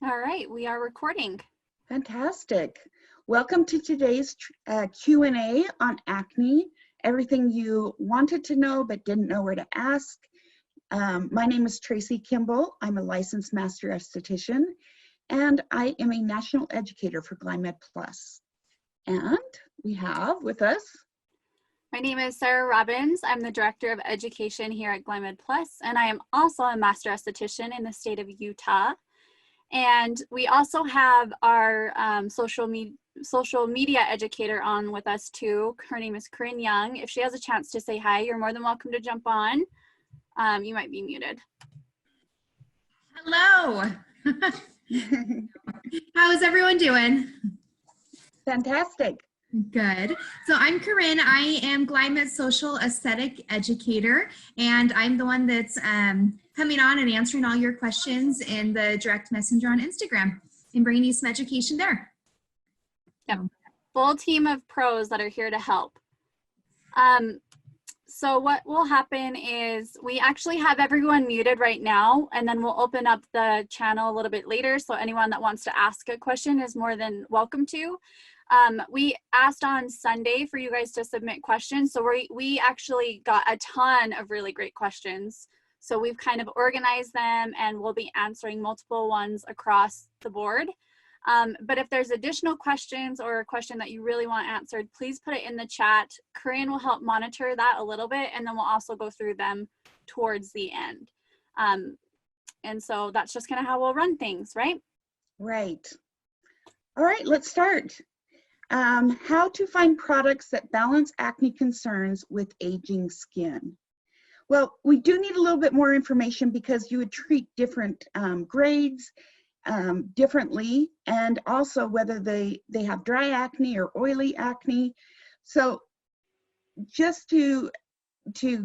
All right, we are recording. Fantastic. Welcome to today's Q&A on acne, everything you wanted to know but didn't know where to ask. My name is Tracy Kimball. I'm a licensed master esthetician, and I am a national educator for GlyMed Plus. And we have with us... My name is Sarah Robbins. I'm the Director of Education here at GlyMed Plus, and I am also a master esthetician in the state of Utah. And we also have our social media educator on with us too. Her name is Corinne Young. If she has a chance to say hi, you're more than welcome to jump on. You might be muted. Hello. How's everyone doing? Fantastic. Good. So I'm Corinne. I am GlyMed's social aesthetic educator, and I'm the one that's coming on and answering all your questions in the direct messenger on Instagram and bringing you some education there. Yep. Full team of pros that are here to help. So what will happen is we actually have everyone muted right now, and then we'll open up the channel a little bit later. So anyone that wants to ask a question is more than welcome to. We asked on Sunday for you guys to submit questions. So we actually got a ton of really great questions. So we've kind of organized them, and we'll be answering multiple ones across the board. But if there's additional questions or a question that you really want answered, please put it in the chat. Corinne will help monitor that a little bit, and then we'll also go through them towards the end. And so that's just kind of how we'll run things, right? Right. All right, let's start. How to find products that balance acne concerns with aging skin. Well, we do need a little bit more information because you would treat different grades differently, and also whether they have dry acne or oily acne. So just to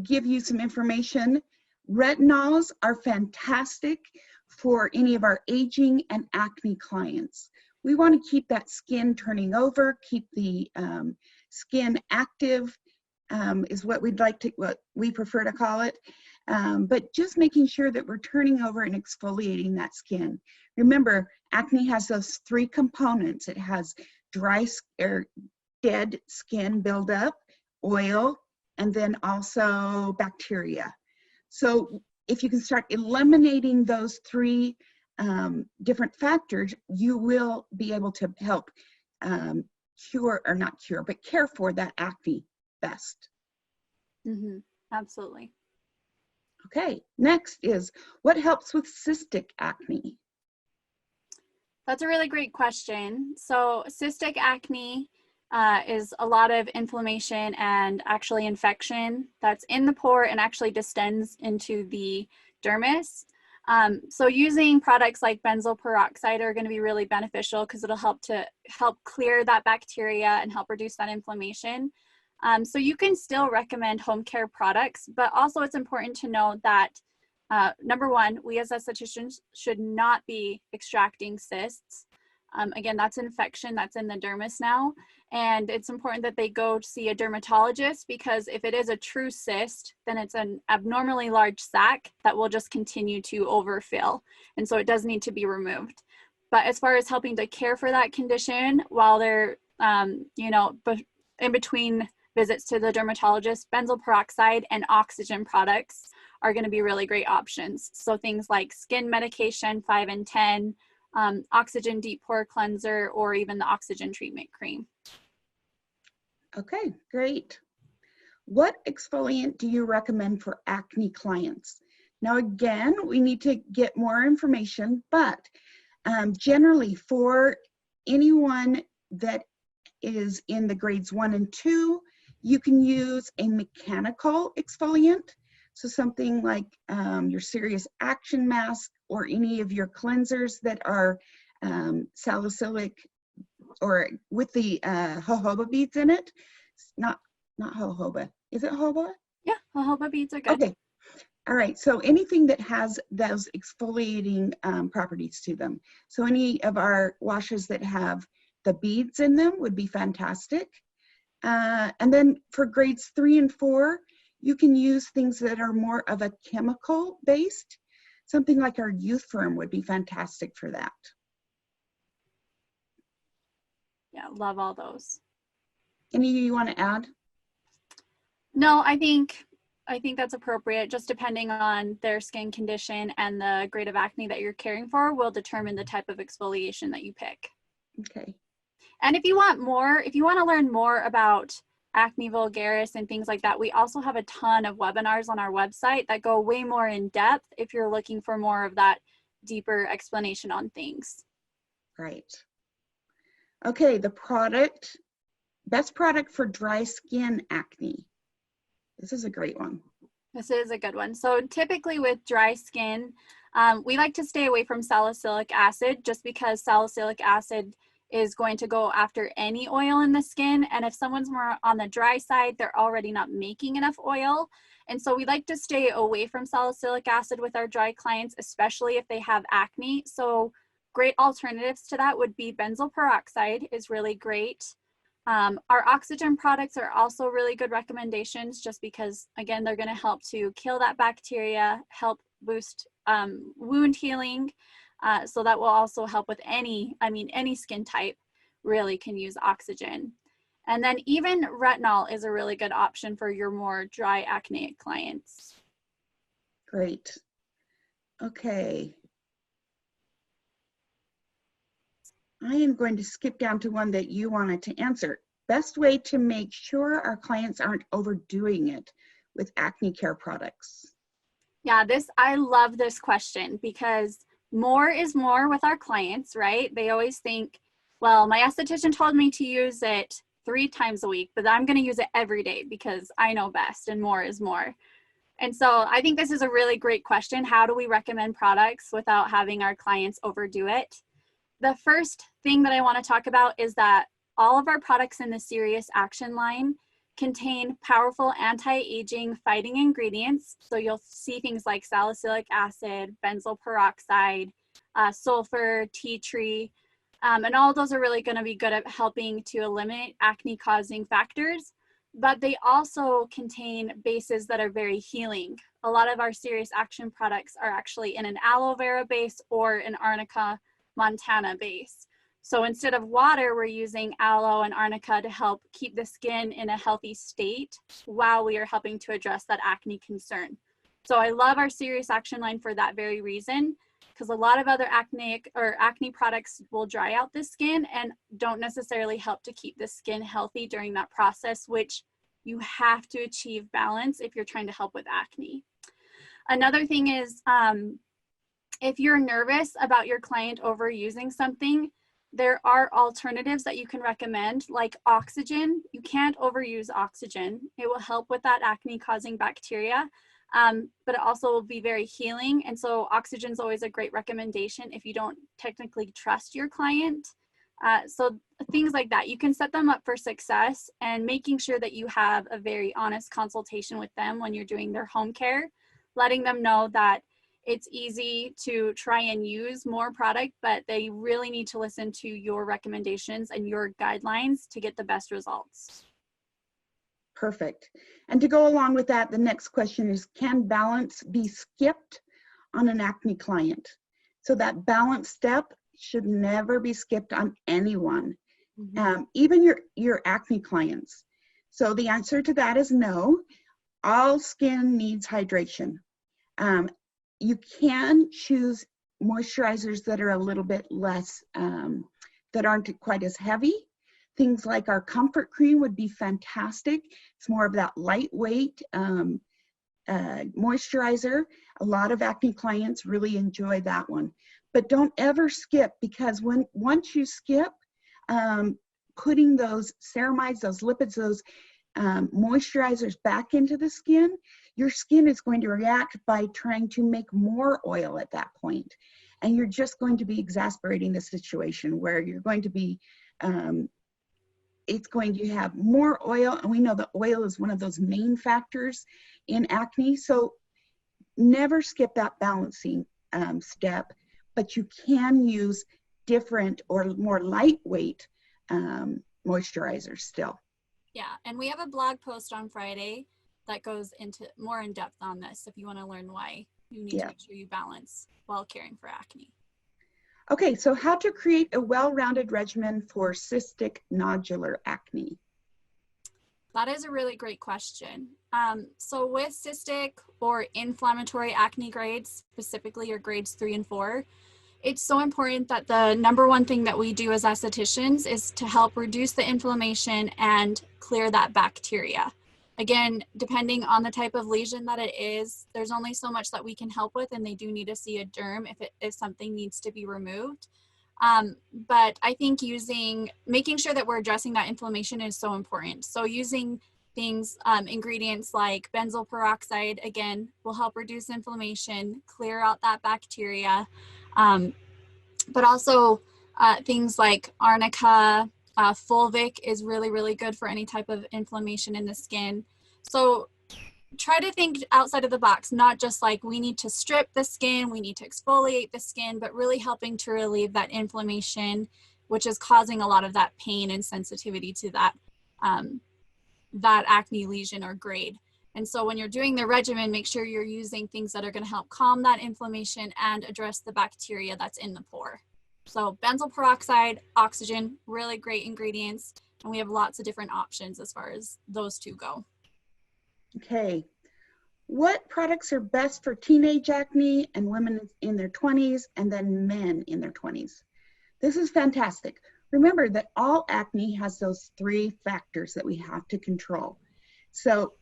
give you some information, retinols are fantastic for any of our aging and acne clients. We want to keep that skin turning over, keep the skin active, is what we prefer to call it. But just making sure that we're turning over and exfoliating that skin. Remember, acne has those three components. It has dry or dead skin buildup, oil, and then also bacteria. So if you can start eliminating those three different factors, you will be able to help cure, or not cure, but care for that acne best. Mm-hmm. Absolutely. Okay, next is what helps with cystic acne? That's a really great question. So cystic acne is a lot of inflammation and actually infection that's in the pore and actually distends into the dermis. So using products like benzoyl peroxide are going to be really beneficial because it'll help clear that bacteria and help reduce that inflammation. So you can still recommend home care products, but also it's important to know that number one, we as estheticians should not be extracting cysts. Again, that's infection that's in the dermis now. And it's important that they go see a dermatologist, because if it is a true cyst, then it's an abnormally large sac that will just continue to overfill. And so it does need to be removed. But as far as helping to care for that condition while they're, in between visits to the dermatologist, benzoyl peroxide and oxygen products are going to be really great options. So things like skin medication 5 and 10, oxygen deep pore cleanser, or even the oxygen treatment cream. Okay, great. What exfoliant do you recommend for acne clients? Now again, we need to get more information, but generally for anyone that is in the grades 1 and 2, you can use a mechanical exfoliant. So something like your Serious Action Mask, or any of your cleansers that are salicylic or with the jojoba beads in it. Not jojoba. Is it jojoba? Yeah, jojoba beads are good. Okay. All right. So anything that has those exfoliating properties to them. So any of our washes that have the beads in them would be fantastic. And then for grades 3 and 4, you can use things that are more of a chemical based. Something like our Youth Firm would be fantastic for that. Yeah, love all those. Any you want to add? No, I think that's appropriate. Just depending on their skin condition and the grade of acne that you're caring for will determine the type of exfoliation that you pick. Okay. And if you want to learn more about Acne Vulgaris and things like that, we also have a ton of webinars on our website that go way more in depth if you're looking for more of that deeper explanation on things. Right. Okay, the best product for dry skin acne. This is a great one. This is a good one. So typically with dry skin, we like to stay away from salicylic acid just because salicylic acid is going to go after any oil in the skin. And if someone's more on the dry side, they're already not making enough oil. And so we like to stay away from salicylic acid with our dry clients, especially if they have acne. So great alternatives to that would be benzoyl peroxide is really great. Our oxygen products are also really good recommendations just because, again, they're going to help to kill that bacteria, help boost wound healing. So that will also help with any skin type really can use oxygen. And then even retinol is a really good option for your more dry acneic clients. Great. Okay. I am going to skip down to one that you wanted to answer. Best way to make sure our clients aren't overdoing it with acne care products. Yeah, I love this question because more is more with our clients, right? They always think, well, my esthetician told me to use it 3 times a week, but I'm going to use it every day because I know best and more is more. And so I think this is a really great question. How do we recommend products without having our clients overdo it? The first thing that I want to talk about is that all of our products in the Serious Action line contain powerful anti-aging fighting ingredients. So you'll see things like salicylic acid, benzoyl peroxide, sulfur, tea tree, and all of those are really going to be good at helping to eliminate acne-causing factors. But they also contain bases that are very healing. A lot of our Serious Action products are actually in an aloe vera base or an Arnica montana base. So instead of water, we're using aloe and Arnica to help keep the skin in a healthy state while we are helping to address that acne concern. So I love our Serious Action line for that very reason, because a lot of other acne products will dry out the skin and don't necessarily help to keep the skin healthy during that process, which you have to achieve balance if you're trying to help with acne. Another thing is, if you're nervous about your client overusing something, there are alternatives that you can recommend, like oxygen. You can't overuse oxygen. It will help with that acne-causing bacteria, but it also will be very healing. And so oxygen is always a great recommendation if you don't technically trust your client. So things like that, you can set them up for success, and making sure that you have a very honest consultation with them when you're doing their home care, letting them know that it's easy to try and use more product, but they really need to listen to your recommendations and your guidelines to get the best results. Perfect. And to go along with that, the next question is, can balance be skipped on an acne client? So that balance step should never be skipped on anyone, even your acne clients. So the answer to that is no. All skin needs hydration. You can choose moisturizers that are a little bit less, that aren't quite as heavy. Things like our comfort cream would be fantastic. It's more of that lightweight moisturizer. A lot of acne clients really enjoy that one. But don't ever skip, because once you skip, putting those ceramides, those lipids, those moisturizers back into the skin, your skin is going to react by trying to make more oil at that point. And you're just going to be exasperating the situation where you're going to be, it's going to have more oil. And we know that oil is one of those main factors in acne. So never skip that balancing step, but you can use different or more lightweight moisturizers still. Yeah, and we have a blog post on Friday that goes into more in depth on this if you want to learn why you need to make sure you balance while caring for acne. Okay, so how to create a well-rounded regimen for cystic nodular acne. That is a really great question. So with cystic or inflammatory acne grades, specifically your grades 3 and 4, it's so important that the number one thing that we do as estheticians is to help reduce the inflammation and clear that bacteria. Again, depending on the type of lesion that it is, there's only so much that we can help with, and they do need to see a derm if something needs to be removed. But I think making sure that we're addressing that inflammation is so important. So using things, ingredients like benzoyl peroxide, again, will help reduce inflammation, clear out that bacteria. But also things like Arnica, fulvic is really, really good for any type of inflammation in the skin. So try to think outside of the box, not just like we need to strip the skin, we need to exfoliate the skin, but really helping to relieve that inflammation, which is causing a lot of that pain and sensitivity to that, that acne lesion or grade. And so when you're doing the regimen, make sure you're using things that are going to help calm that inflammation and address the bacteria that's in the pore. So benzoyl peroxide, oxygen, really great ingredients. And we have lots of different options as far as those two go. Okay, what products are best for teenage acne and women in their 20s and then men in their 20s? This is fantastic. Remember that all acne has those 3 factors that we have to control. So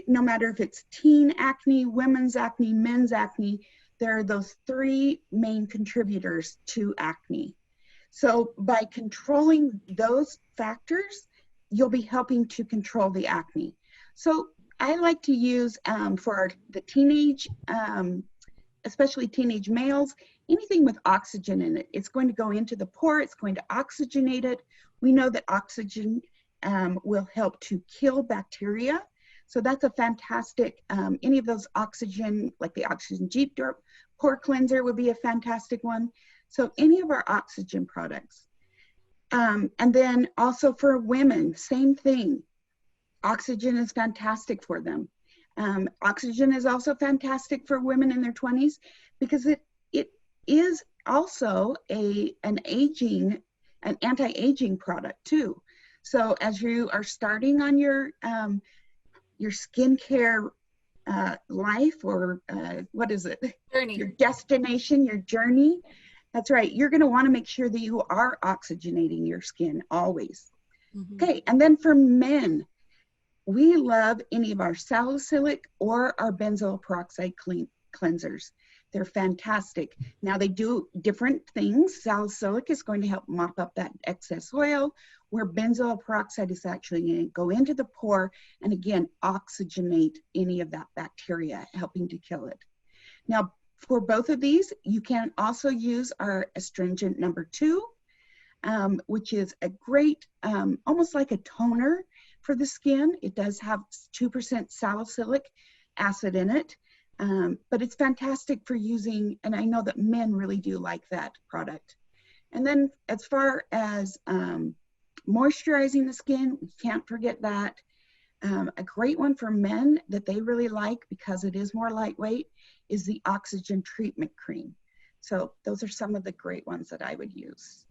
no matter if it's teen acne, women's acne, men's acne, there are those 3 main contributors to acne. So by controlling those factors, you'll be helping to control the acne. So I like to use for the teenage, especially teenage males, anything with oxygen in it. It's going to go into the pore, it's going to oxygenate it. We know that oxygen will help to kill bacteria. So that's a fantastic, any of those oxygen, like the Oxygen Deep Pore Cleanser would be a fantastic one. So any of our oxygen products. And then also for women, same thing. Oxygen is fantastic for them. Oxygen is also fantastic for women in their 20s because it is also an anti-aging product too. So as you are starting on your skincare life, or what is it? Journey. Your destination, your journey. That's right. You're going to want to make sure that you are oxygenating your skin always. Mm-hmm. Okay, and then for men, we love any of our salicylic or our benzoyl peroxide cleansers. They're fantastic. Now they do different things. Salicylic is going to help mop up that excess oil, where benzoyl peroxide is actually going to go into the pore and again, oxygenate any of that bacteria, helping to kill it. Now, for both of these, you can also use our astringent number 2, which is a great, almost like a toner for the skin. It does have 2% salicylic acid in it, but it's fantastic for using, and I know that men really do like that product. And then as far as moisturizing the skin, we can't forget that. A great one for men that they really like because it is more lightweight is the Oxygen Treatment Cream. So those are some of the great ones that I would use.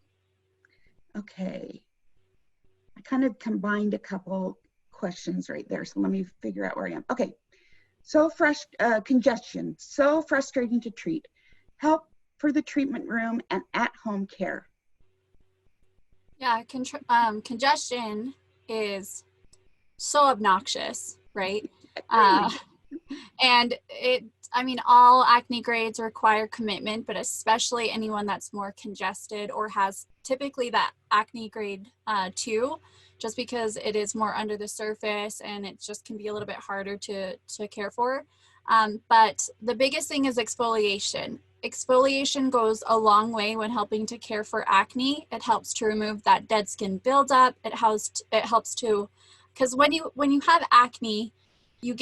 Okay. I kind of combined a couple questions right there, so let me figure out where I am. Okay, congestion, so frustrating to treat. Help for the treatment room and at-home care. Yeah, congestion is so obnoxious, right? And all acne grades require commitment, but especially anyone that's more congested or has typically that acne grade 2, just because it is more under the surface and it just can be a little bit harder to care for. But the biggest thing is exfoliation. Exfoliation goes a long way when helping to care for acne. It helps to remove that dead skin buildup. It helps to, because when you have acne, you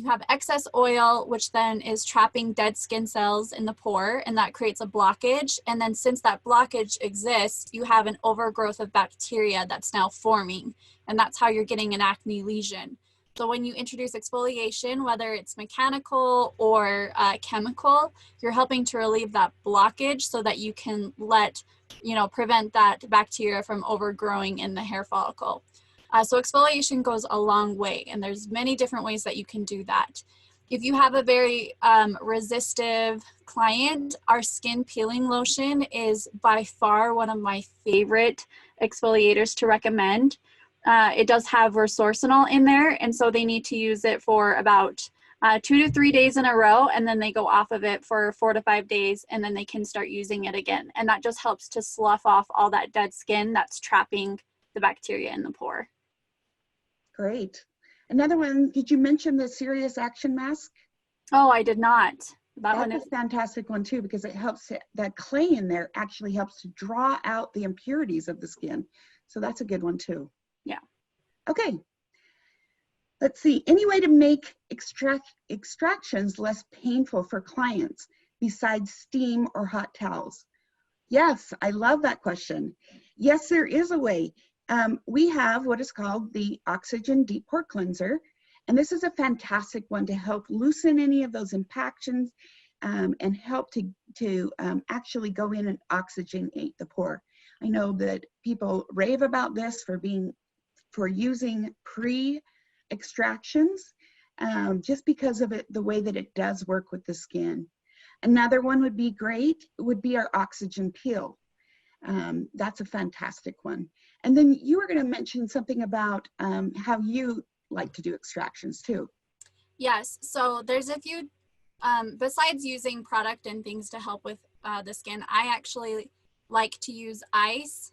have excess oil, which then is trapping dead skin cells in the pore, and that creates a blockage. And then since that blockage exists, you have an overgrowth of bacteria that's now forming, and that's how you're getting an acne lesion. So when you introduce exfoliation, whether it's mechanical or chemical, you're helping to relieve that blockage so that you can prevent that bacteria from overgrowing in the hair follicle. So exfoliation goes a long way, and there's many different ways that you can do that. If you have a very resistive client, our skin peeling lotion is by far one of my favorite exfoliators to recommend. It does have resorcinol in there, and so they need to use it for about 2 to 3 days in a row, and then they go off of it for 4 to 5 days, and then they can start using it again. And that just helps to slough off all that dead skin that's trapping the bacteria in the pore. Great. Another one, did you mention the Serious Action Mask? Oh, I did not. That's a fantastic one too, because it helps, that clay in there actually helps to draw out the impurities of the skin. So that's a good one too. Yeah. Okay. Let's see, any way to make extractions less painful for clients besides steam or hot towels? Yes, I love that question. Yes, there is a way. We have what is called the Oxygen Deep Pore Cleanser, and this is a fantastic one to help loosen any of those impactions and help to actually go in and oxygenate the pore. I know that people rave about this for using pre-extractions just because of the way that it does work with the skin. Another one would be great, would be our oxygen peel. That's a fantastic one. And then you were going to mention something about how you like to do extractions too. Yes, so there's a few, besides using product and things to help with the skin, I actually like to use ice,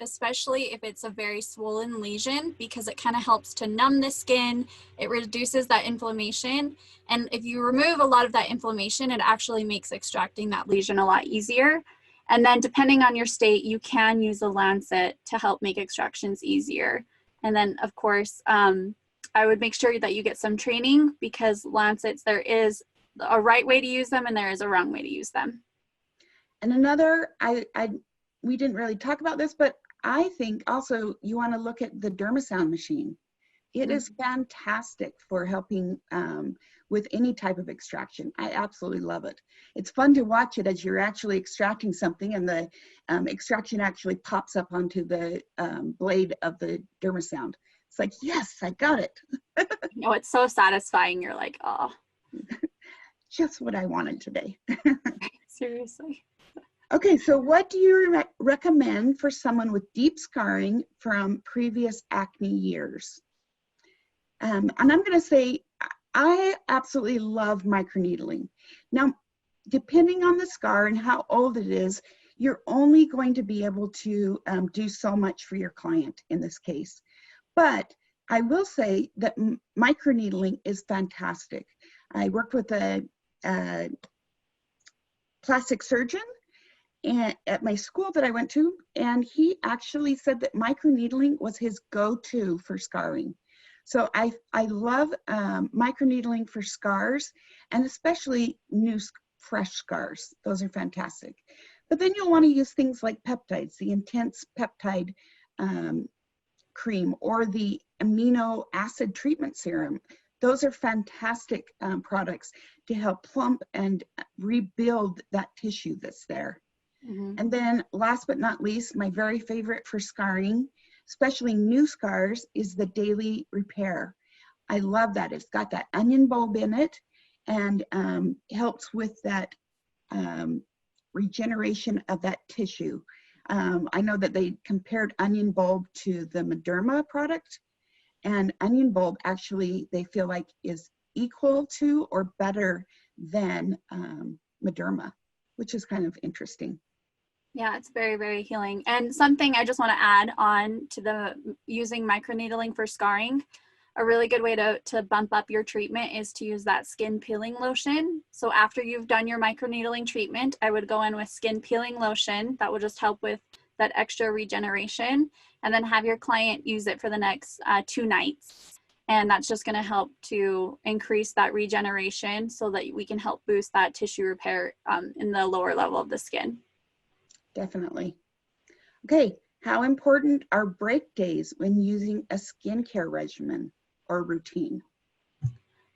especially if it's a very swollen lesion, because it kind of helps to numb the skin. It reduces that inflammation. And if you remove a lot of that inflammation, it actually makes extracting that lesion a lot easier. And then depending on your state, you can use a lancet to help make extractions easier. And then of course, I would make sure that you get some training, because lancets, there is a right way to use them and there is a wrong way to use them. And another, we didn't really talk about this, but I think also you want to look at the Dermasound machine. It is fantastic for helping with any type of extraction. I absolutely love it. It's fun to watch it as you're actually extracting something, and the extraction actually pops up onto the blade of the Dermasound. It's like, yes, I got it. Oh, it's so satisfying. You're like, oh. Just what I wanted today. Seriously. Okay, so what do you recommend for someone with deep scarring from previous acne years? And I'm going to say, I absolutely love microneedling. Now, depending on the scar and how old it is, you're only going to be able to do so much for your client in this case. But I will say that microneedling is fantastic. I worked with a plastic surgeon at my school that I went to, and he actually said that microneedling was his go-to for scarring. So I love microneedling for scars, and especially new fresh scars. Those are fantastic. But then you'll want to use things like peptides, the intense peptide cream, or the amino acid treatment serum. Those are fantastic products to help plump and rebuild that tissue that's there. Mm-hmm. And then last but not least, my very favorite for scarring, especially new scars, is the Daily Repair. I love that. It's got that onion bulb in it, and helps with that regeneration of that tissue. I know that they compared onion bulb to the Mederma product, and onion bulb actually they feel like is equal to or better than Mederma, which is kind of interesting. Yeah, it's very, very healing. And something I just want to add on to the using microneedling for scarring, a really good way to bump up your treatment is to use that skin peeling lotion. So after you've done your microneedling treatment, I would go in with skin peeling lotion. That will just help with that extra regeneration, and then have your client use it for the next 2 nights. And that's just going to help to increase that regeneration so that we can help boost that tissue repair in the lower level of the skin. Definitely. Okay, how important are break days when using a skincare regimen? or routine?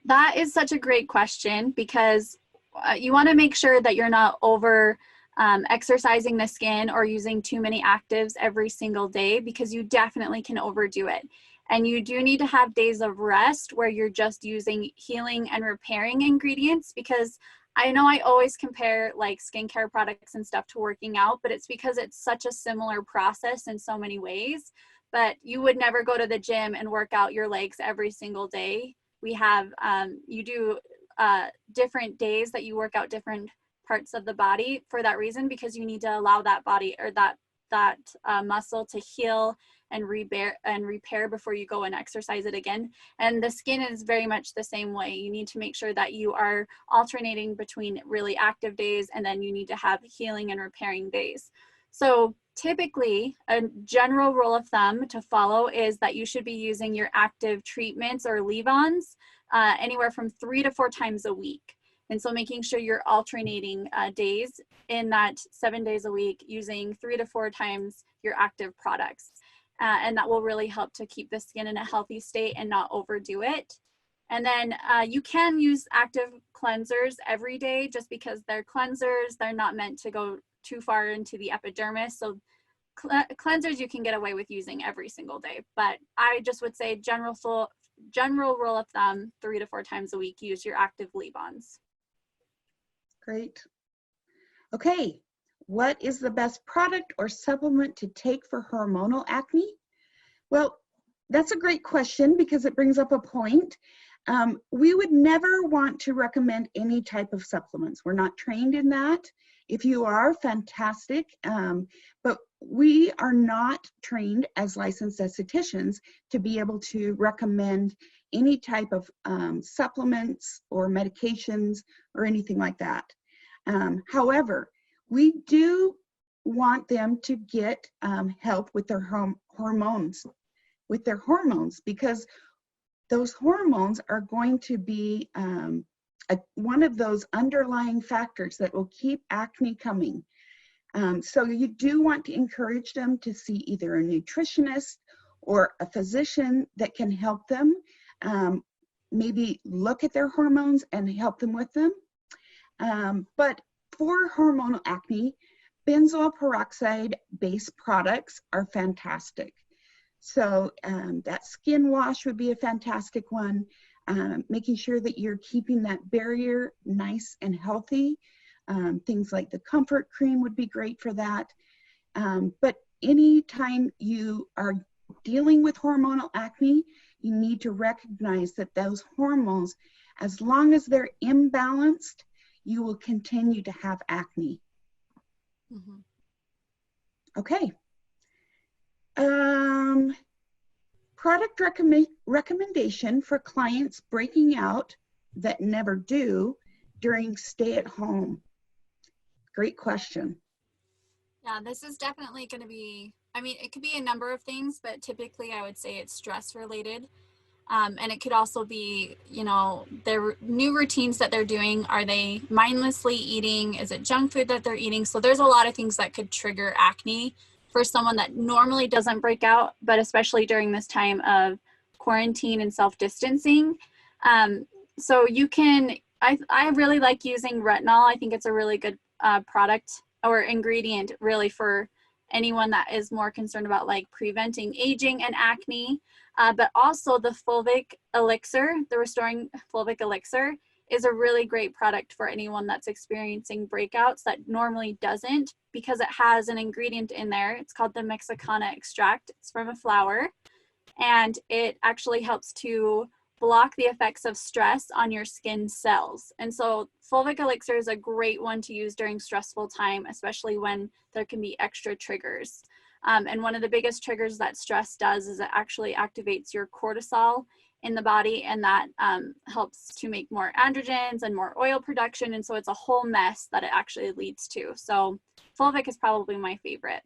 That is such a great question, because you want to make sure that you're not over exercising the skin or using too many actives every single day, because you definitely can overdo it. And you do need to have days of rest where you're just using healing and repairing ingredients, because I know I always compare like skincare products and stuff to working out, but it's because it's such a similar process in so many ways. But you would never go to the gym and work out your legs every single day. We have, you do different days that you work out different parts of the body for that reason, because you need to allow that body or that muscle to heal and repair before you go and exercise it again. And the skin is very much the same way. You need to make sure that you are alternating between really active days, and then you need to have healing and repairing days. So typically, a general rule of thumb to follow is that you should be using your active treatments or leave-ons anywhere from 3 to 4 times a week. And so making sure you're alternating days in that 7 days a week, using 3 to 4 times your active products. And that will really help to keep the skin in a healthy state and not overdo it. And then you can use active cleansers every day, just because they're cleansers. They're not meant to go too far into the epidermis. So cleansers you can get away with using every single day. But I just would say general rule of thumb, 3 to 4 times a week, use your active leave-ons. Great. Okay, what is the best product or supplement to take for hormonal acne? Well, that's a great question, because it brings up a point. We would never want to recommend any type of supplements. We're not trained in that. If you are, fantastic, but we are not trained as licensed estheticians to be able to recommend any type of supplements or medications or anything like that. However, we do want them to get help with their hormones, because those hormones are going to be one of those underlying factors that will keep acne coming. So you do want to encourage them to see either a nutritionist or a physician that can help them, maybe look at their hormones and help them with them. But for hormonal acne, benzoyl peroxide based products are fantastic. So that skin wash would be a fantastic one. Making sure that you're keeping that barrier nice and healthy. Things like the comfort cream would be great for that. But anytime you are dealing with hormonal acne, you need to recognize that those hormones, as long as they're imbalanced, you will continue to have acne. Mm-hmm. Okay. Product recommendation for clients breaking out that never do during stay at home. Great question. Yeah, this is definitely going to be, I mean, it could be a number of things, but typically I would say it's stress related. And it could also be, you know, their new routines that they're doing. Are they mindlessly eating? Is it junk food that they're eating? So there's a lot of things that could trigger acne for someone that normally doesn't break out, but especially during this time of quarantine and self-distancing. So you can, I really like using retinol. I think it's a really good product or ingredient really for anyone that is more concerned about like preventing aging and acne. But also the fulvic elixir, the restoring fulvic elixir, is a really great product for anyone that's experiencing breakouts that normally doesn't, because it has an ingredient in there. It's called the Mexicana extract. It's from a flower, and it actually helps to block the effects of stress on your skin cells. And so fulvic elixir is a great one to use during stressful time, especially when there can be extra triggers. And one of the biggest triggers that stress does is it actually activates your cortisol in the body, and that helps to make more androgens and more oil production. And so it's a whole mess that it actually leads to. So fulvic is probably my favorite.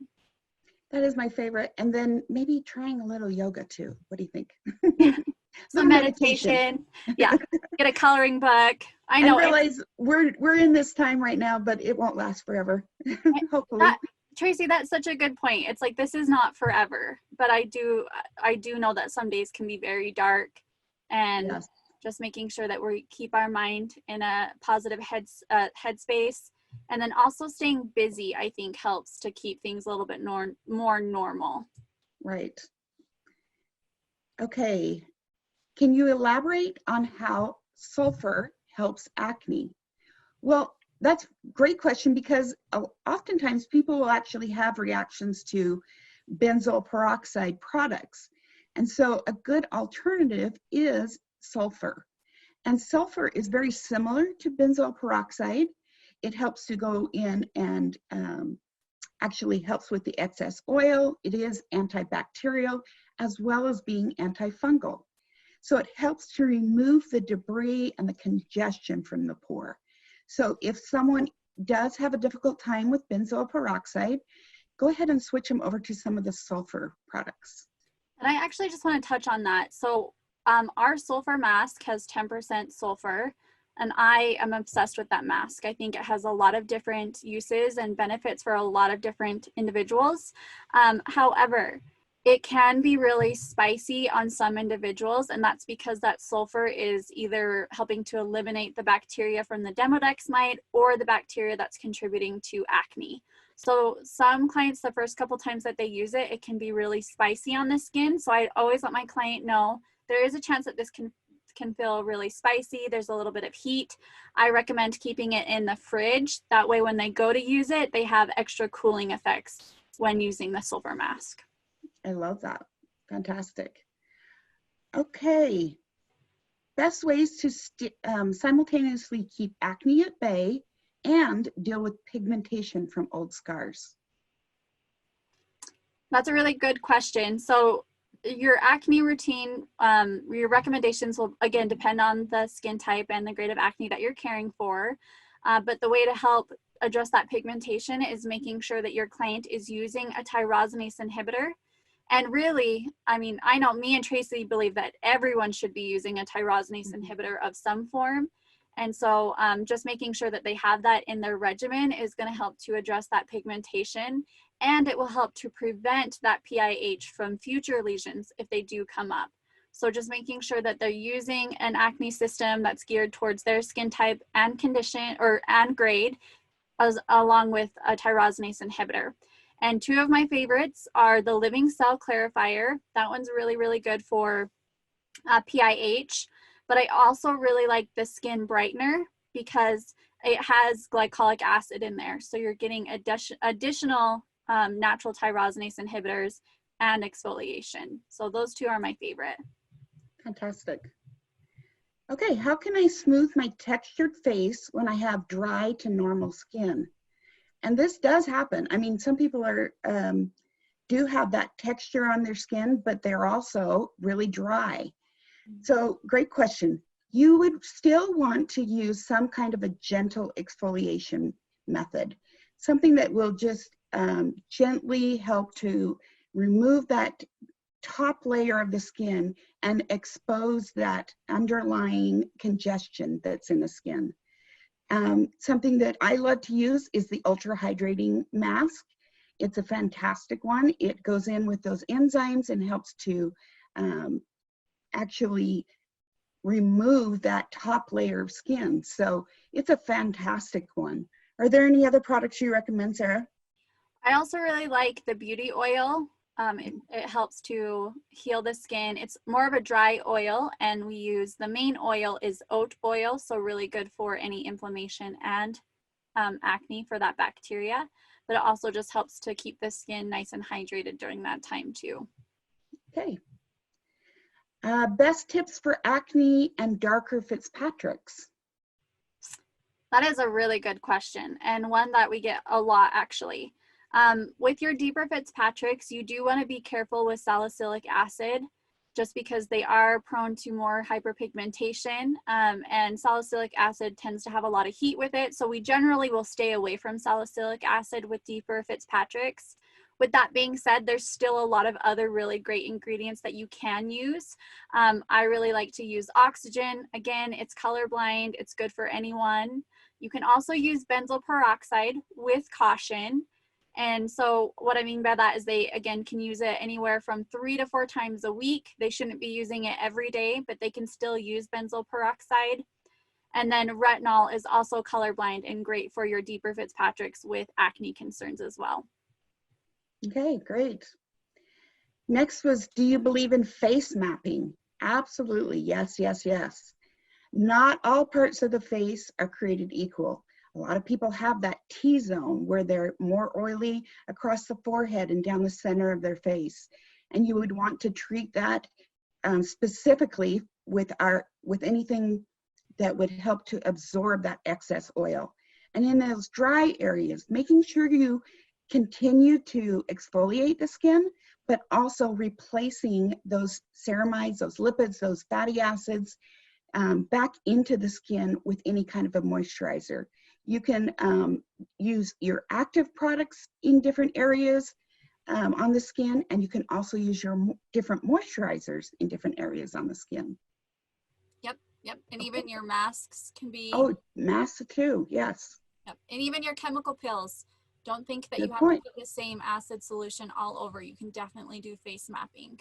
That is my favorite. And then maybe trying a little yoga too. What do you think? Some meditation. Yeah. Get a coloring book. I know. I realize we're in this time right now, but it won't last forever. Hopefully. Tracy, that's such a good point. It's like, this is not forever, but I do know that some days can be very dark. and Yes. just making sure that we keep our mind in a positive headspace. And then also staying busy, I think, helps to keep things a little bit more normal. Right. Okay. Can you elaborate on how sulfur helps acne? Well, that's a great question, because oftentimes people will actually have reactions to benzoyl peroxide products. And so a good alternative is sulfur. And sulfur is very similar to benzoyl peroxide. It helps to go in and actually helps with the excess oil. It is antibacterial as well as being antifungal. So it helps to remove the debris and the congestion from the pore. So if someone does have a difficult time with benzoyl peroxide, go ahead and switch them over to some of the sulfur products. And I actually just want to touch on that. So our sulfur mask has 10% sulfur, and I am obsessed with that mask. I think it has a lot of different uses and benefits for a lot of different individuals. However, it can be really spicy on some individuals, and that's because that sulfur is either helping to eliminate the bacteria from the Demodex mite or the bacteria that's contributing to acne. So some clients, the first couple times that they use it, it can be really spicy on the skin. So I always let my client know there is a chance that this can feel really spicy. There's a little bit of heat. I recommend keeping it in the fridge. That way when they go to use it, they have extra cooling effects when using the sulfur mask. I love that. Fantastic. Okay. Best ways to simultaneously keep acne at bay and deal with pigmentation from old scars. That's a really good question. So your acne routine, your recommendations will, again, depend on the skin type and the grade of acne that you're caring for. But the way to help address that pigmentation is making sure that your client is using a tyrosinase inhibitor. And really, I mean, I know me and Tracy believe that everyone should be using a tyrosinase inhibitor of some form. And so just making sure that they have that in their regimen is going to help to address that pigmentation, and it will help to prevent that PIH from future lesions if they do come up. So just making sure that they're using an acne system that's geared towards their skin type and condition and grade, along with a tyrosinase inhibitor. And two of my favorites are the Living Cell Clarifier. That one's really, really good for PIH. But I also really like the Skin Brightener because it has glycolic acid in there. So you're getting additional natural tyrosinase inhibitors and exfoliation. So those two are my favorite. Fantastic. Okay, how can I smooth my textured face when I have dry to normal skin? And this does happen. I mean, some people do have that texture on their skin, but they're also really dry. So great question. You would still want to use some kind of a gentle exfoliation method, something that will just gently help to remove that top layer of the skin and expose that underlying congestion that's in the skin. Something that I love to use is the Ultra Hydrating Mask. It's a fantastic one. It goes in with those enzymes and helps to actually remove that top layer of skin. So it's a fantastic one. Are there any other products you recommend, Sarah? I also really like the beauty oil. It helps to heal the skin. It's more of a dry oil, and we use the main oil is oat oil, so really good for any inflammation and acne for that bacteria. But it also just helps to keep the skin nice and hydrated during that time too. Okay. Best tips for acne and darker Fitzpatricks? That is a really good question, and one that we get a lot actually. With your deeper Fitzpatricks, you do want to be careful with salicylic acid just because they are prone to more hyperpigmentation, and salicylic acid tends to have a lot of heat with it. So we generally will stay away from salicylic acid with deeper Fitzpatricks. With that being said, there's still a lot of other really great ingredients that you can use. I really like to use oxygen. Again, it's colorblind. It's good for anyone. You can also use benzoyl peroxide with caution. And so what I mean by that is they, again, can use it anywhere from 3 to 4 times a week. They shouldn't be using it every day, but they can still use benzoyl peroxide. And then retinol is also colorblind and great for your deeper Fitzpatricks with acne concerns as well. Okay, great. Next was, do you believe in face mapping? Absolutely, yes, yes, yes. Not all parts of the face are created equal. A lot of people have that T-zone where they're more oily across the forehead and down the center of their face. And you would want to treat that specifically with anything that would help to absorb that excess oil. And in those dry areas, making sure you continue to exfoliate the skin, but also replacing those ceramides, those lipids, those fatty acids back into the skin with any kind of a moisturizer. You can use your active products in different areas on the skin, and you can also use your different moisturizers in different areas on the skin. Yep, and even your masks can be. Oh, masks too, yes. Yep, and even your chemical pills. Don't think that Good you have point. to put the same acid solution all over. You can definitely do face mapping.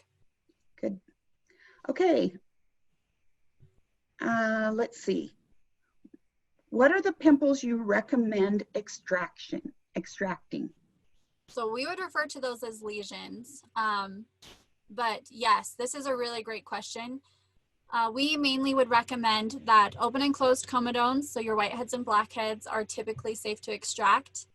Good. Okay. Let's see. What are the pimples you recommend extracting? So we would refer to those as lesions. But yes, this is a really great question. We mainly would recommend that open and closed comedones, so your whiteheads and blackheads, are typically safe to extract.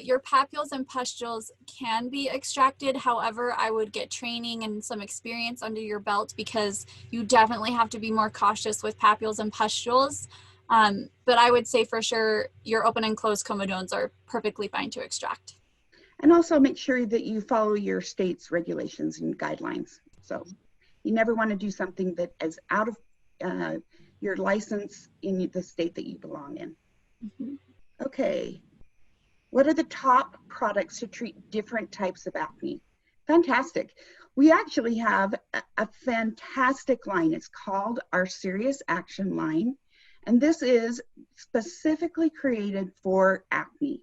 Your papules and pustules can be extracted. However, I would get training and some experience under your belt because you definitely have to be more cautious with papules and pustules. But I would say for sure your open and closed comedones are perfectly fine to extract. And also make sure that you follow your state's regulations and guidelines. So you never want to do something that is out of your license in the state that you belong in. Mm-hmm. Okay. What are the top products to treat different types of acne? Fantastic. We actually have a fantastic line. It's called our Serious Action line. And this is specifically created for acne.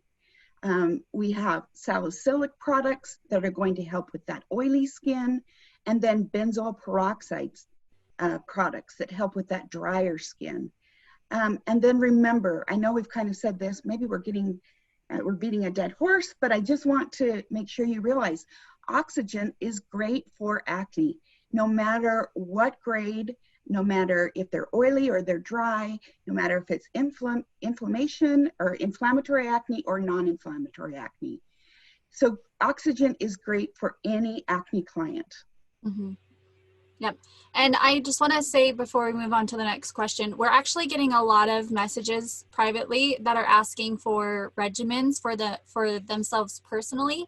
We have salicylic products that are going to help with that oily skin, and then benzoyl peroxide products that help with that drier skin. And then remember, I know we've kind of said this, maybe we're beating a dead horse, but I just want to make sure you realize oxygen is great for acne, no matter what grade, no matter if they're oily or they're dry, no matter if it's inflammation or inflammatory acne or non-inflammatory acne. So oxygen is great for any acne client. Mm-hmm. Yep. And I just want to say before we move on to the next question, we're actually getting a lot of messages privately that are asking for regimens for themselves personally.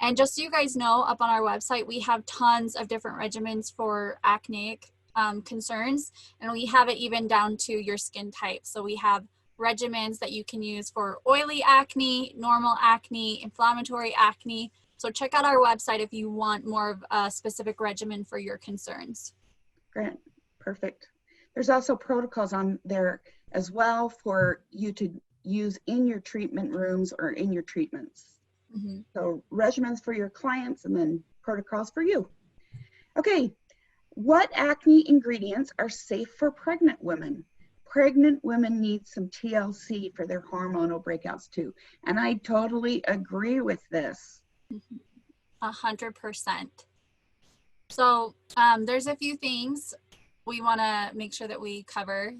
And just so you guys know, up on our website, we have tons of different regimens for acneic concerns, and we have it even down to your skin type. So we have regimens that you can use for oily acne, normal acne, inflammatory acne. So check out our website if you want more of a specific regimen for your concerns. Great, perfect. There's also protocols on there as well for you to use in your treatment rooms or in your treatments. Mm-hmm. So regimens for your clients and then protocols for you. Okay, what acne ingredients are safe for pregnant women? Pregnant women need some TLC for their hormonal breakouts too. And I totally agree with this. 100%. So there's a few things we want to make sure that we cover.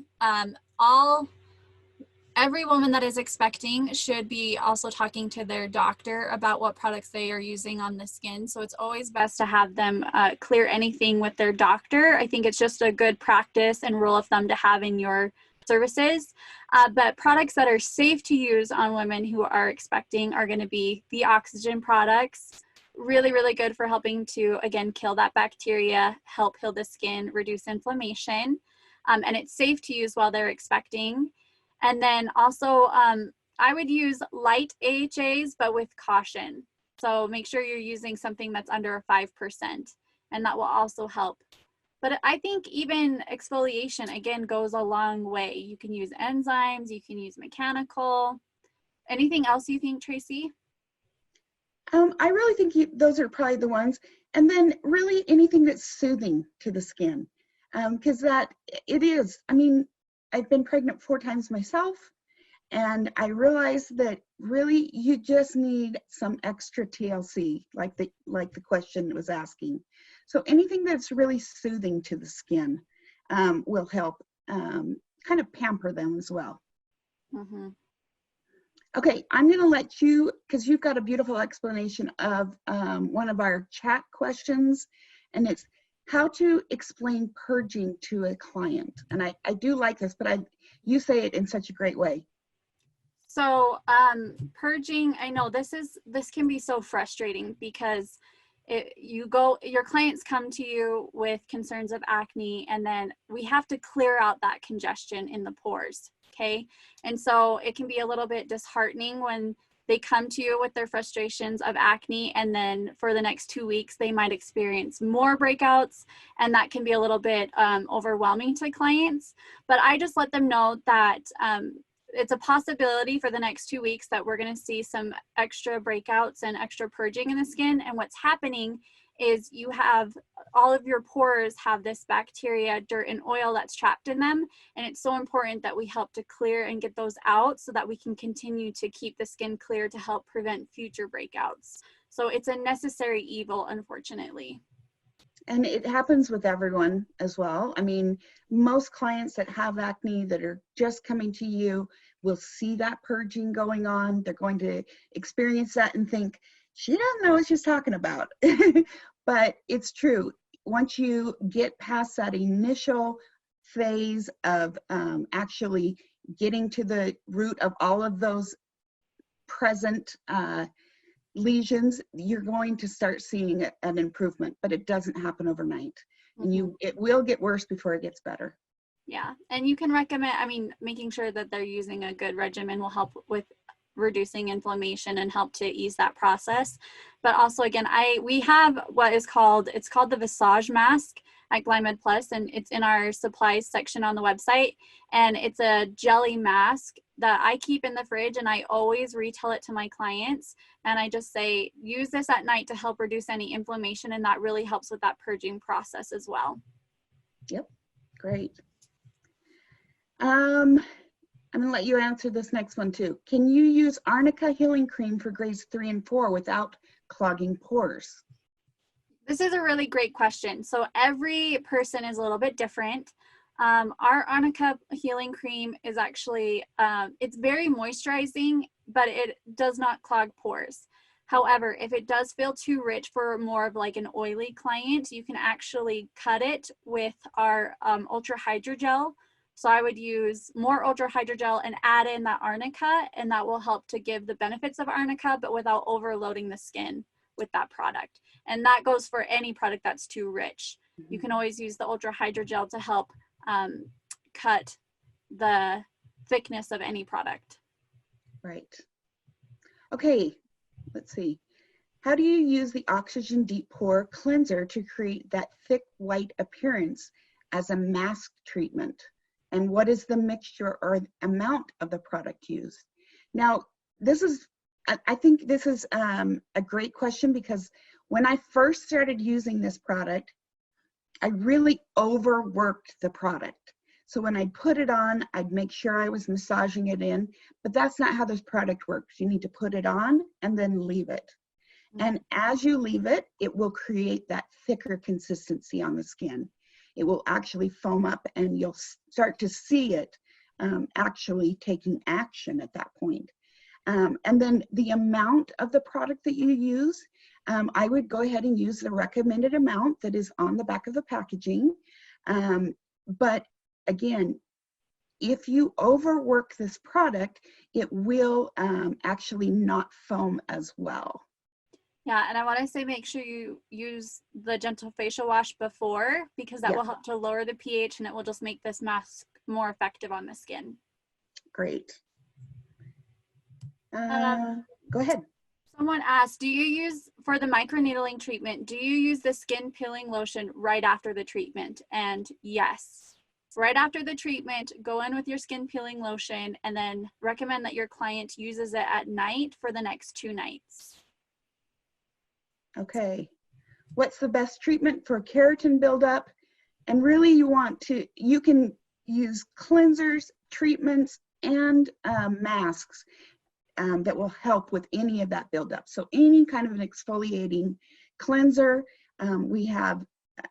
Every woman that is expecting should be also talking to their doctor about what products they are using on the skin. So it's always best to have them clear anything with their doctor. I think it's just a good practice and rule of thumb to have in your services. But products that are safe to use on women who are expecting are going to be the oxygen products. Really, really good for helping to, again, kill that bacteria, help heal the skin, reduce inflammation. And it's safe to use while they're expecting. And then also, I would use light AHAs, but with caution. So make sure you're using something that's under 5%, and that will also help. But I think even exfoliation, again, goes a long way. You can use enzymes, you can use mechanical. Anything else you think, Tracy? I really think those are probably the ones. And then really anything that's soothing to the skin. Because it is, I mean, I've been pregnant 4 times myself, and I realized that really you just need some extra TLC, like the question was asking. So anything that's really soothing to the skin will help kind of pamper them as well. Mm-hmm. Okay, I'm going to let you, because you've got a beautiful explanation of one of our chat questions, and it's how to explain purging to a client. And I do like this, but you say it in such a great way. So purging, I know this can be so frustrating because your clients come to you with concerns of acne, and then we have to clear out that congestion in the pores. Okay. And so it can be a little bit disheartening when they come to you with their frustrations of acne, and then for the next 2 weeks, they might experience more breakouts, and that can be a little bit overwhelming to clients. But I just let them know that it's a possibility for the next 2 weeks that we're going to see some extra breakouts and extra purging in the skin. And what's happening is you have all of your pores have this bacteria, dirt, and oil that's trapped in them. And it's so important that we help to clear and get those out so that we can continue to keep the skin clear to help prevent future breakouts. So it's a necessary evil, unfortunately. And it happens with everyone as well. I mean, most clients that have acne that are just coming to you will see that purging going on. They're going to experience that and think, she doesn't know what she's talking about. But it's true. Once you get past that initial phase of actually getting to the root of all of those present lesions, you're going to start seeing an improvement, but it doesn't happen overnight. And it will get worse before it gets better. Yeah, and you can recommend, I mean, making sure that they're using a good regimen will help with reducing inflammation and help to ease that process. But also, again, we have what is called, it's called the Visage Mask at GlyMed Plus, and it's in our supplies section on the website. And it's a jelly mask that I keep in the fridge, and I always retell it to my clients. And I just say, use this at night to help reduce any inflammation, and that really helps with that purging process as well. Yep, great. I'm gonna let you answer this next one too. Can you use Arnica healing cream for grades 3 and 4 without clogging pores? This is a really great question. So every person is a little bit different. Our Arnica healing cream is actually, it's very moisturizing, but it does not clog pores. However, if it does feel too rich for more of like an oily client, you can actually cut it with our Ultra Hydrogel. So I would use more Ultra Hydrogel and add in that Arnica, and that will help to give the benefits of Arnica, but without overloading the skin with that product. And that goes for any product that's too rich. You can always use the Ultra Hydrogel to help cut the thickness of any product. Right. Okay, let's see. How do you use the Oxygen Deep Pore Cleanser to create that thick white appearance as a mask treatment? And what is the mixture or amount of the product used? Now, I think this is a great question, because when I first started using this product, I really overworked the product. So when I put it on, I'd make sure I was massaging it in, but that's not how this product works. You need to put it on and then leave it. And as you leave it, it will create that thicker consistency on the skin. It will actually foam up, and you'll start to see it actually taking action at that point. And then the amount of the product that you use, I would go ahead and use the recommended amount that is on the back of the packaging. But again, if you overwork this product, it will actually not foam as well. Yeah, and I want to say make sure you use the gentle facial wash before, because that will help to lower the pH, and it will just make this mask more effective on the skin. Great. Go ahead. Someone asked, do you use, for the microneedling treatment, do you use the skin peeling lotion right after the treatment? And yes, right after the treatment, go in with your skin peeling lotion, and then recommend that your client uses it at night for the next 2 nights. Okay. What's the best treatment for keratin buildup? And really you can use cleansers, treatments, and masks that will help with any of that buildup. So any kind of an exfoliating cleanser. We have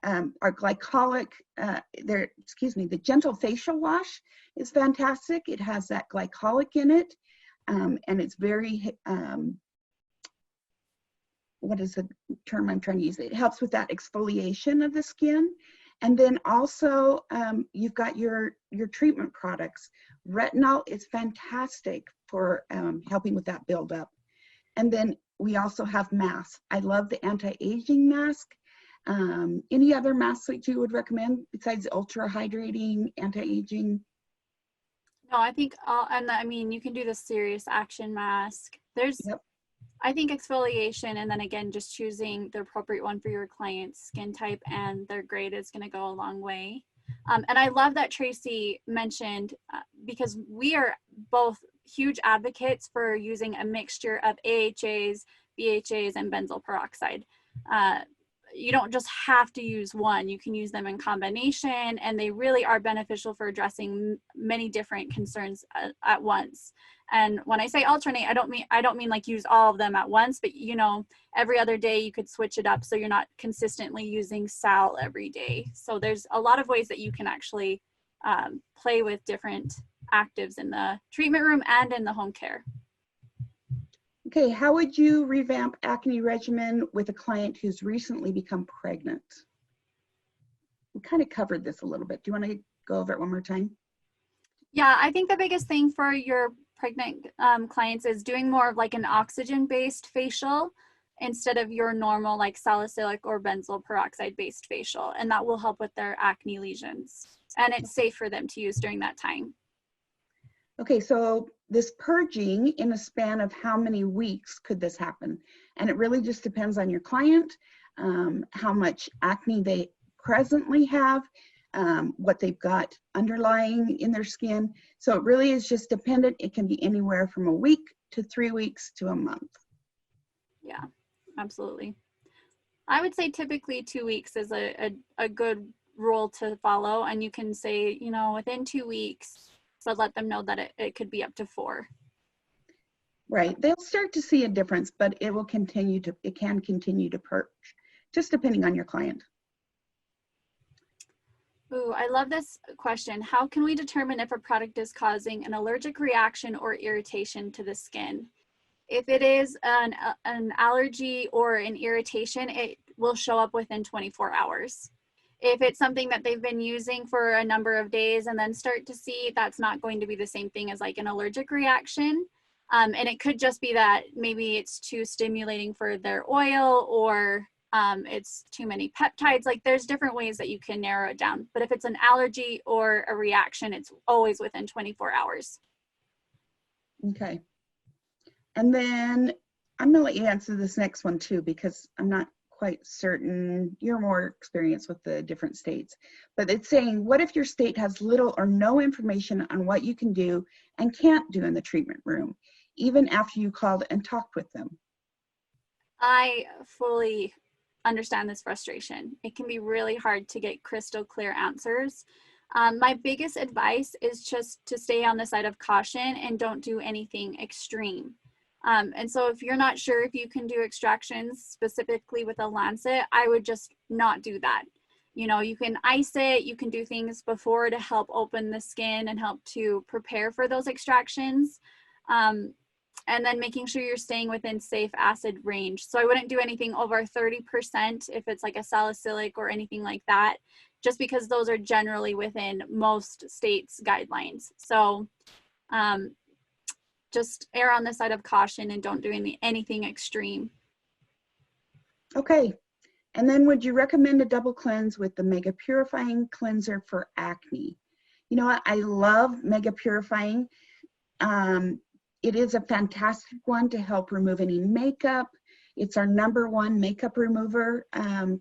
our glycolic, the gentle facial wash is fantastic. It has that glycolic in it, and it's very, what is the term I'm trying to use? It helps with that exfoliation of the skin. And then also, you've got your treatment products. Retinol is fantastic for helping with that buildup. And then we also have masks. I love the anti-aging mask. Any other masks that you would recommend besides ultra hydrating, anti-aging? No, I think, and I mean, you can do the serious action mask. There's, Yep. I think exfoliation, and then again, just choosing the appropriate one for your client's skin type and their grade is going to go a long way. And I love that Tracy mentioned, because we are both huge advocates for using a mixture of AHAs, BHAs, and benzoyl peroxide. You don't just have to use one. You can use them in combination, and they really are beneficial for addressing many different concerns at once. And when I say alternate, I don't mean like use all of them at once, but you know, every other day you could switch it up so you're not consistently using sal every day. So there's a lot of ways that you can actually play with different actives in the treatment room and in the home care. Okay, how would you revamp acne regimen with a client who's recently become pregnant? We kind of covered this a little bit. Do you want to go over it one more time? Yeah, I think the biggest thing for your pregnant clients is doing more of like an oxygen-based facial instead of your normal like salicylic or benzoyl peroxide-based facial, and that will help with their acne lesions. And it's safe for them to use during that time. Okay, so this purging in a span of how many weeks could this happen? And it really just depends on your client, how much acne they presently have, what they've got underlying in their skin. So it really is just dependent. It can be anywhere from a week to 3 weeks to a month. Yeah, absolutely. I would say typically 2 weeks is a good rule to follow, and you can say, you know, within 2 weeks, but let them know that it could be up to 4. Right, they'll start to see a difference, but it can continue to purge, just depending on your client. Ooh, I love this question. How can we determine if a product is causing an allergic reaction or irritation to the skin? If it is an allergy or an irritation, it will show up within 24 hours. If it's something that they've been using for a number of days and then start to see, that's not going to be the same thing as like an allergic reaction. And it could just be that maybe it's too stimulating for their oil, or it's too many peptides. Like there's different ways that you can narrow it down. But if it's an allergy or a reaction, it's always within 24 hours. Okay. And then I'm gonna let you answer this next one too, because I'm not quite certain. You're more experienced with the different states, but it's saying, what if your state has little or no information on what you can do and can't do in the treatment room, even after you called and talked with them? I fully understand this frustration. It can be really hard to get crystal clear answers. My biggest advice is just to stay on the side of caution and don't do anything extreme. And so if you're not sure if you can do extractions specifically with a lancet, I would just not do that. You know, you can ice it, you can do things before to help open the skin and help to prepare for those extractions. And then making sure you're staying within safe acid range. So I wouldn't do anything over 30% if it's like a salicylic or anything like that, just because those are generally within most states' guidelines. So just err on the side of caution and don't do anything extreme. Okay, and then would you recommend a double cleanse with the Mega Purifying Cleanser for acne? You know what, I love Mega Purifying. It is a fantastic one to help remove any makeup. It's our #1 makeup remover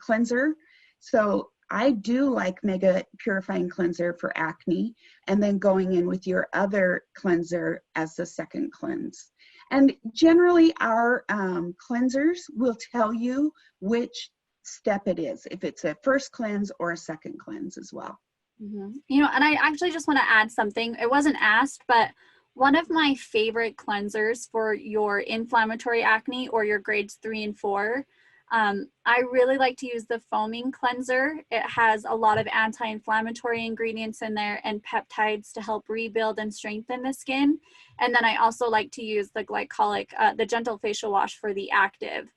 cleanser. So I do like Mega Purifying Cleanser for acne, and then going in with your other cleanser as the second cleanse. And generally our cleansers will tell you which step it is, if it's a first cleanse or a second cleanse as well. You know, and I actually just want to add something. It wasn't asked, but one of my favorite cleansers for your inflammatory acne or your grades 3 and 4, I really like to use the foaming cleanser. It has a lot of anti-inflammatory ingredients in there and peptides to help rebuild and strengthen the skin. And then I also like to use the glycolic, the gentle facial wash for the active.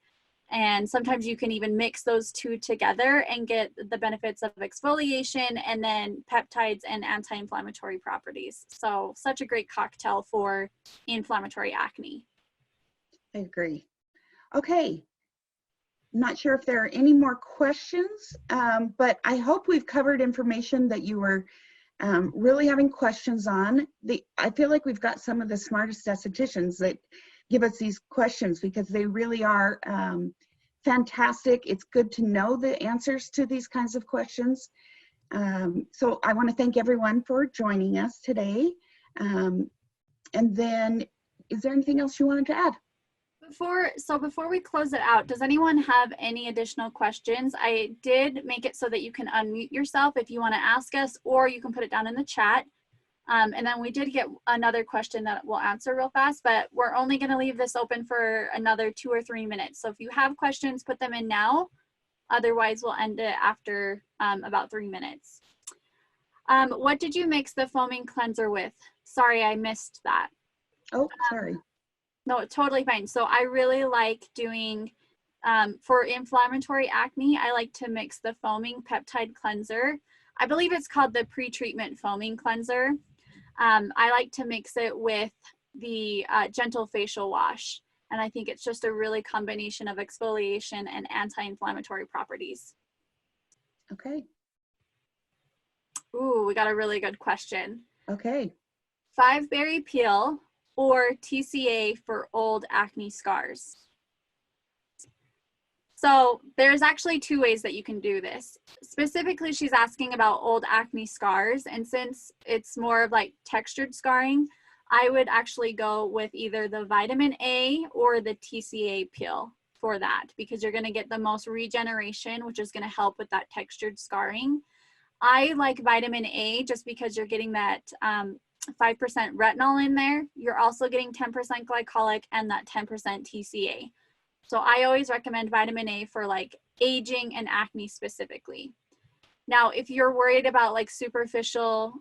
And sometimes you can even mix those two together and get the benefits of exfoliation and then peptides and anti-inflammatory properties. So such a great cocktail for inflammatory acne. I agree. Okay. Not sure if there are any more questions, but I hope we've covered information that you were really having questions on. I feel like we've got some of the smartest estheticians that give us these questions because they really are fantastic. It's good to know the answers to these kinds of questions. So I want to thank everyone for joining us today. And then, is there anything else you wanted to add? Before we close it out, does anyone have any additional questions? I did make it so that you can unmute yourself if you want to ask us, or you can put it down in the chat. And then we did get another question that we'll answer real fast, but we're only going to leave this open for another 2 or 3 minutes. So if you have questions, put them in now. Otherwise, we'll end it after about 3 minutes. What did you mix the foaming cleanser with? Sorry, I missed that. Oh, sorry. No, totally fine. So I really like doing, for inflammatory acne, I like to mix the foaming peptide cleanser. I believe it's called the pre-treatment foaming cleanser. I like to mix it with the gentle facial wash. And I think it's just a really combination of exfoliation and anti-inflammatory properties. Okay. Ooh, we got a really good question. Okay. 5-berry peel or TCA for old acne scars? So there's actually 2 ways that you can do this. Specifically, she's asking about old acne scars. And since it's more of like textured scarring, I would actually go with either the vitamin A or the TCA peel for that, because you're going to get the most regeneration, which is going to help with that textured scarring. I like vitamin A just because you're getting that 5% retinol in there. You're also getting 10% glycolic and that 10% TCA. So I always recommend vitamin A for like aging and acne specifically. Now, if you're worried about like superficial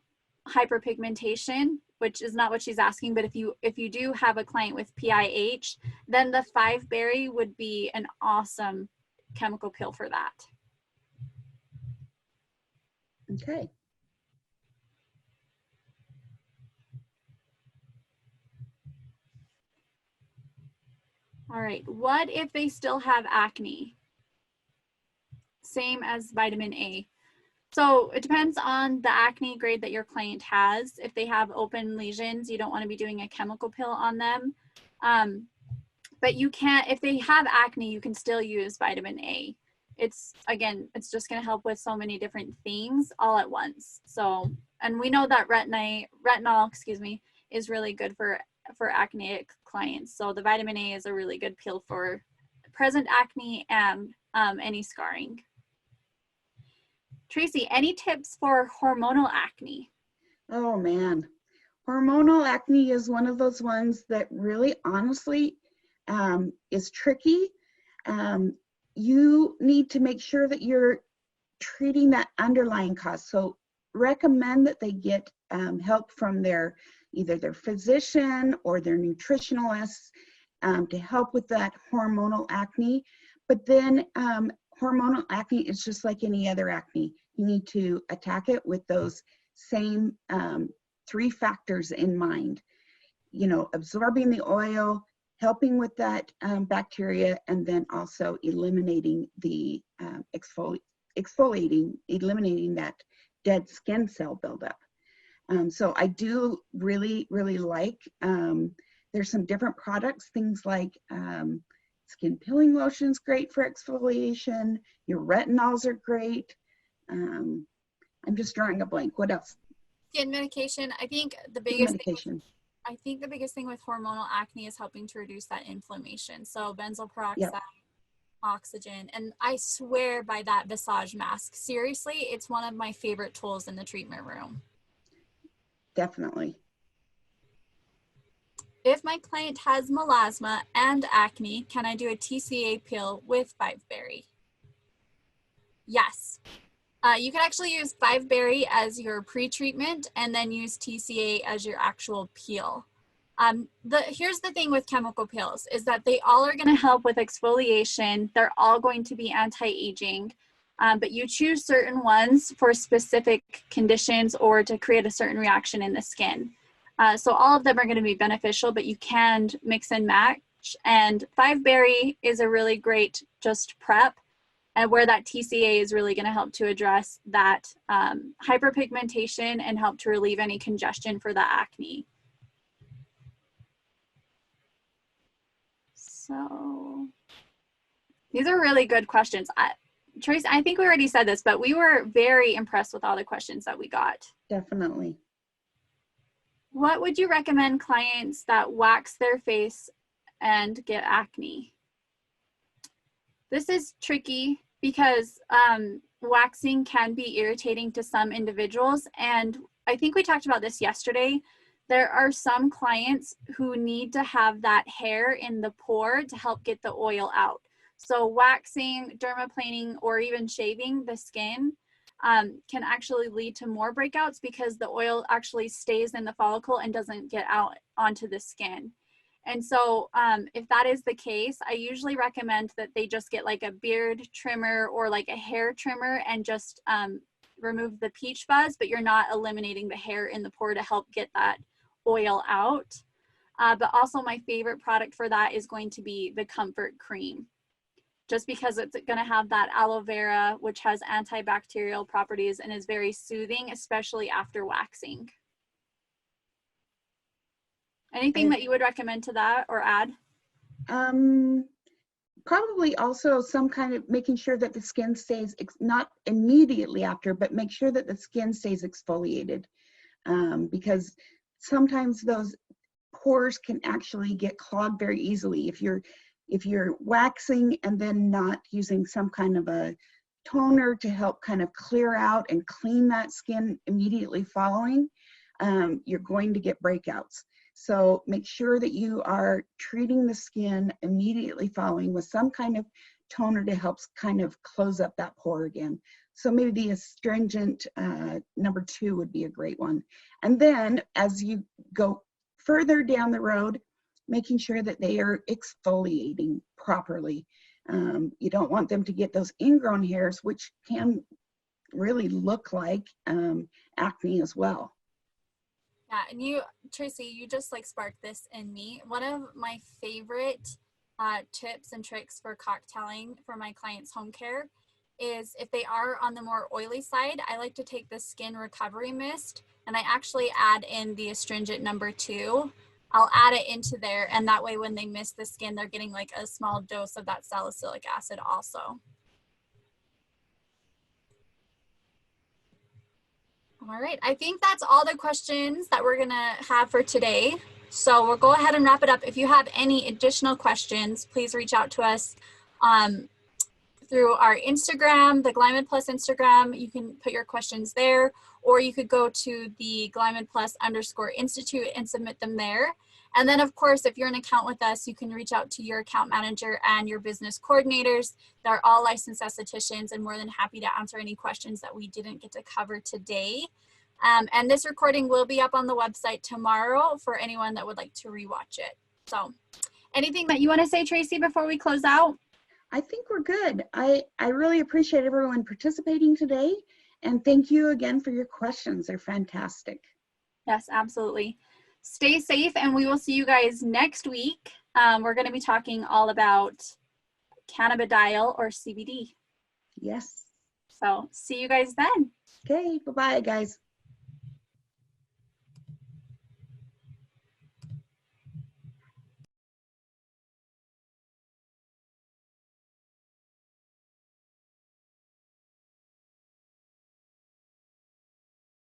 hyperpigmentation, which is not what she's asking, but if you do have a client with PIH, then the 5-berry would be an awesome chemical peel for that. Okay. All right, what if they still have acne? Same as vitamin A. So it depends on the acne grade that your client has. If they have open lesions, you don't want to be doing a chemical peel on them. But you can't, if they have acne, you can still use vitamin A. It's, again, it's just going to help with so many different things all at once. So, and we know that retinol, is really good for acneic clients. So the vitamin A is a really good peel for present acne and any scarring. Tracy, any tips for hormonal acne? Oh man, hormonal acne is one of those ones that really honestly is tricky. You need to make sure that you're treating that underlying cause. So recommend that they get help from either their physician or their nutritionalists to help with that hormonal acne. But then hormonal acne is just like any other acne. You need to attack it with those same 3 factors in mind. You know, absorbing the oil, helping with that bacteria, and then also eliminating the exfoliating, eliminating that dead skin cell buildup. So I do really, really like, there's some different products, things like skin peeling lotion's great for exfoliation. Your retinols are great. I'm just drawing a blank. What else? Skin medication. I think the Skin biggest medication. thing I think the biggest thing with hormonal acne is helping to reduce that inflammation. So benzoyl peroxide, Yep. oxygen, and I swear by that Visage mask. Seriously, it's one of my favorite tools in the treatment room. Definitely. If my client has melasma and acne, can I do a TCA peel with 5-berry? Yes. You can actually use 5-berry as your pre-treatment and then use TCA as your actual peel. Here's the thing with chemical peels is that they all are going to help with exfoliation. They're all going to be anti-aging, but you choose certain ones for specific conditions or to create a certain reaction in the skin. So all of them are going to be beneficial, but you can mix and match. And 5-berry is a really great just prep, and where that TCA is really going to help to address that hyperpigmentation and help to relieve any congestion for the acne. So these are really good questions. Trace, I think we already said this, but we were very impressed with all the questions that we got. Definitely. What would you recommend clients that wax their face and get acne? This is tricky because waxing can be irritating to some individuals. And I think we talked about this yesterday. There are some clients who need to have that hair in the pore to help get the oil out. So waxing, dermaplaning, or even shaving the skin can actually lead to more breakouts because the oil actually stays in the follicle and doesn't get out onto the skin. And so if that is the case, I usually recommend that they just get like a beard trimmer or like a hair trimmer and just remove the peach fuzz, but you're not eliminating the hair in the pore to help get that oil out. But also my favorite product for that is going to be the Comfort Cream, just because it's going to have that aloe vera, which has antibacterial properties and is very soothing, especially after waxing. Anything that you would recommend to that or add? Probably also some kind of making sure that the skin stays, not immediately after, but make sure that the skin stays exfoliated, because sometimes those pores can actually get clogged very easily. If you're waxing and then not using some kind of a toner to help kind of clear out and clean that skin immediately following, you're going to get breakouts. So make sure that you are treating the skin immediately following with some kind of toner to help kind of close up that pore again. So maybe the astringent number 2 would be a great one. And then as you go further down the road, making sure that they are exfoliating properly. You don't want them to get those ingrown hairs, which can really look like acne as well. Yeah, and you, Tracy, you just like sparked this in me. One of my favorite tips and tricks for cocktailing for my clients' home care is if they are on the more oily side, I like to take the Skin Recovery Mist and I actually add in the astringent number 2. I'll add it into there, and that way when they mist the skin, they're getting like a small dose of that salicylic acid also. All right, I think that's all the questions that we're gonna have for today. So we'll go ahead and wrap it up. If you have any additional questions, please reach out to us through our Instagram, the GlyMed Plus Instagram. You can put your questions there, or you could go to the GlyMed Plus _Institute and submit them there. And then of course, if you're an account with us, you can reach out to your account manager and your business coordinators. They're all licensed estheticians and more than happy to answer any questions that we didn't get to cover today. And this recording will be up on the website tomorrow for anyone that would like to rewatch it. So anything that you want to say, Tracy, before we close out? I think we're good. I really appreciate everyone participating today. And thank you again for your questions. They're fantastic. Yes, absolutely. Stay safe, and we will see you guys next week. We're going to be talking all about cannabidiol or CBD. Yes. So see you guys then. Okay, bye-bye, guys.